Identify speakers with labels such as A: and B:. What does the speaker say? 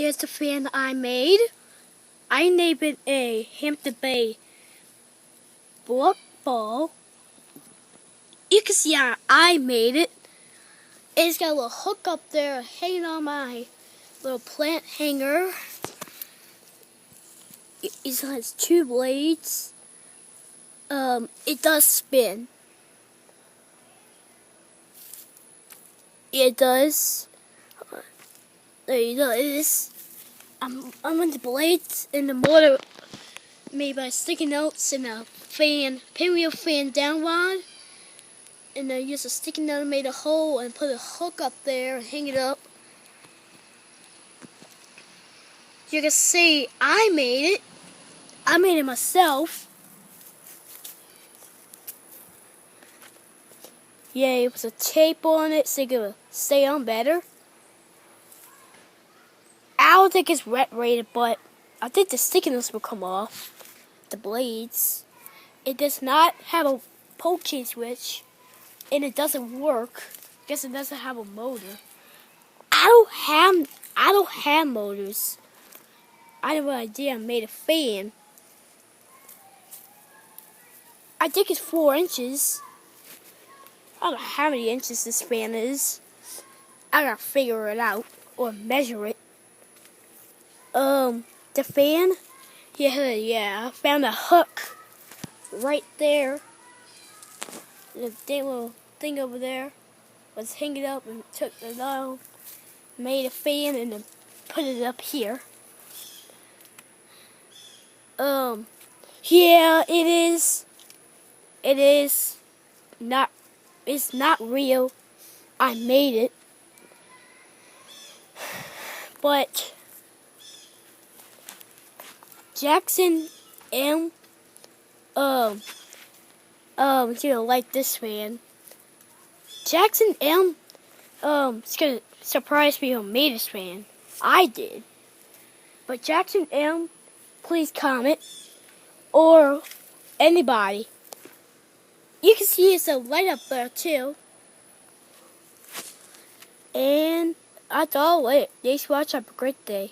A: Here's the fan I made. I named it a Hampton Bay brook ball. You can see how I made it. It's got a little hook up there hanging on my little plant hanger. It has two blades. It does spin. It does. There you go. It is. I'm on the blades and the motor made by sticky notes and a fan, pinwheel fan down rod. And I used a sticky note, made a hole, and put a hook up there and hang it up. You can see I made it. I made it myself. Yeah, it was a tape on it so it could stay on better. I don't think it's wet rated, but I think the stickiness will come off. The blades. It does not have a poaching switch, and it doesn't work because it doesn't have a motor. I don't have motors. I have an idea. I made a fan. I think it's 4 inches. I don't know how many inches this fan is. I gotta figure it out or measure it. The fan. Yeah. I found a hook right there. The little thing over there. Let's hang it up and took the nail, made a fan, and then put it up here. Yeah, it is. It is not. It's not real. I made it, but Jackson M. Is gonna like this fan. Jackson M. Is gonna surprise me who made this fan. I did. But Jackson M. Please comment. Or anybody. You can see it's a light up there too. And that's all it. Thanks for watching. Have a great day.